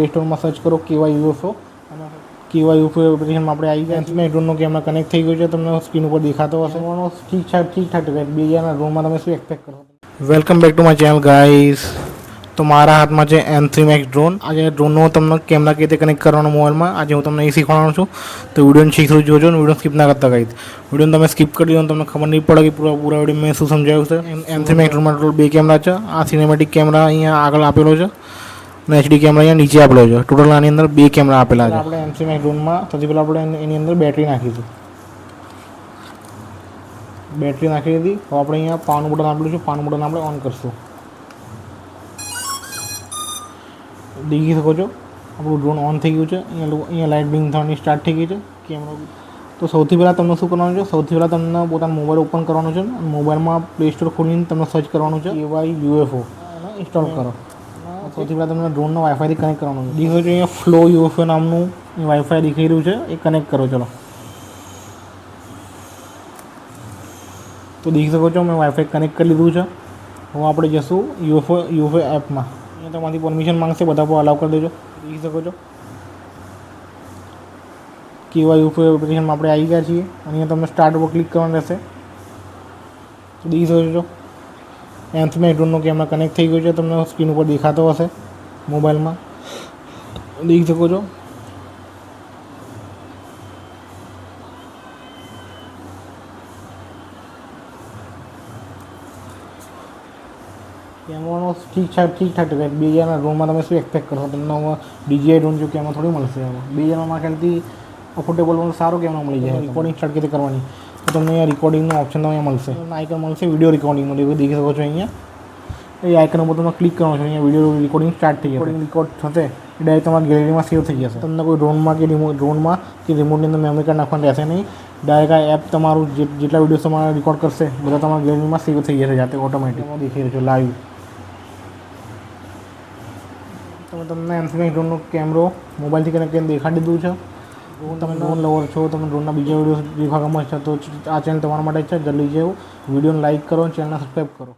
Play સ્ટોરમાં search કરો કેવાય યુએફઓ અને કેવાય યુએફઓ એપ્લિકેશનમાં આપણે આવી ગયા છીએ. ડ્રોનનો કેમેરા કનેક્ટ થઈ ગયો છે, તમને સ્ક્રીન ઉપર દેખાતો હશે. ઠીકઠાક બીજાના ડ્રોનમાં તમે શું એક્સપેક્ટ કરો. Welcome back to my channel guys. તો મારા હાથમાં છે M3 Max ડ્રોન. આજે ડ્રોનનો તમને કેમેરા કેવી રીતે કનેક્ટ કરવાનો મોબાઈલમાં આજે હું તમને એ શીખવાડવાનો છું. તો વિડીયોને શીખવું જોજો ને વિડીયો સ્કીપ ના કરતા ગાઈઝ. વિડીયોને તમે સ્કીપ કરી દો તમને ખબર નહીં પડે કે પૂરા વિડીયો મેં શું સમજાવ્યું છે. M3 Max ડ્રોનમાં ટોટલ 2 કેમેરા છે. આ સિનેમેટિક કેમેરા અહીંયા આગળ આપેલો છે અને HD કેમેરા અહીંયા નીચે આપેલો છે. ટોટલ આની અંદર 2 કેમેરા આપેલા છે. આપણે M3 Max ડ્રોનમાં સૌથી પહેલાં આપણે એની અંદર બેટરી નાખીશું. બેટરી નાખી દીધી. તો આપણે અહીંયા પાવરનું બટન આપેલું છે, પાવરનું બટન આપણે ઓન કરશું. દેખી શકો છો આપણું ડ્રોન ઓન થઈ ગયું છે. અહીંયા લાઇટ બ્લિંક થવાની સ્ટાર્ટ થઈ ગઈ છે કેમેરો. તો સૌથી પહેલાં તમને શું કરવાનું છે, સૌથી પહેલાં તમને પોતાનો મોબાઈલ ઓપન કરવાનો છે. મોબાઈલમાં પ્લે સ્ટોર ખોલીને તમને સર્ચ કરવાનું છે કેવાય યુએફઓ અને ઇન્સ્ટોલ કરો. સૌથી પહેલાં તમને ડ્રોનનો વાઈફાઈથી કનેક્ટ કરવાનું છે. દેખાય છે અહીંયા ફ્લો યુએફઓ નામનું વાઈફાઈ દેખાઈ રહ્યું છે, એ કનેક્ટ કરો. ચલો તો દેખી શકો છો મેં વાઈફાઈ કનેક્ટ કરી લીધું છે. હવે આપણે જઈશું યુએફઓ એપમાં. અહીંયા તમારી પરમિશન માંગશે, બધા પર અલાઉ કરી દેજો. દેખી શકો છો કેવાય યુએફઓ એપ્લિકેશનમાં આપણે આવી ગયા છીએ. અહીંયા તમને સ્ટાર્ટ ઉપર ક્લિક કરવાનું રહેશે. તો દેખી શકો છો M3 Max ડ્રોનનો કેમેરા કનેક્ટ થઈ ગયો છે, તમને સ્ક્રીન ઉપર દેખાતો હશે મોબાઈલમાં. દેખી શકો છો કેમેરાનો ઠીકઠાક બીજાના ડ્રોનમાં તમે શું એક્સપેક્ટ કરો. તમને DJI ડ્રોન જો કેમેરા થોડી મળશે. બીજામાં ખ્યાલથી અફોર્ડેબલ પણ સારો કેમેરા મળી જાય. રિકોર્ડિંગ સ્ટાર્ટ કેવી કરવાની તો તમને અહીંયા રિકોર્ડિંગનો ઓપ્શન તમને મળશે. આઇકન મળશે વિડીયો રિકોર્ડિંગનો. દેખી શકો છો અહીંયા એ આઇકન ઉપર તમે ક્લિક કરવાનું છે. અહીંયા વિડીયો રિકોર્ડિંગ સ્ટાર્ટ થઈ જશે. રિકોર્ડ થશે એ ડાયરેક્ટ તમારા ગેલેરીમાં સેવ થઈ જશે. તમને કોઈ ડ્રોનમાં કે રિમોટની અંદર મેમરી કાર્ડ નાખવાનું રહેશે નહીં. ડાયરેક્ટ આ એપ તમારું જેટલા વિડીયો તમારે રેકોર્ડ કરશે બધા તમારા ગેલેરીમાં સેવ થઈ જશે જાતે ઓટોમેટિક. દેખી રહ્યો છો લાઈવ. તમને M3 Max ડ્રોનનો કેમેરો મોબાઈલથી કનેક્ટ કરીને દેખાડી દીધું છે. તમે ડ્રોન લવર છો, તમે ડ્રોનના બીજા વિડીયો દેખવા ગમે છે તો આ ચેનલ તમારા માટે છે. જલ્દી જેવું વિડીયોને લાઇક કરો, ચેનલને સબસ્ક્રાઈબ કરો.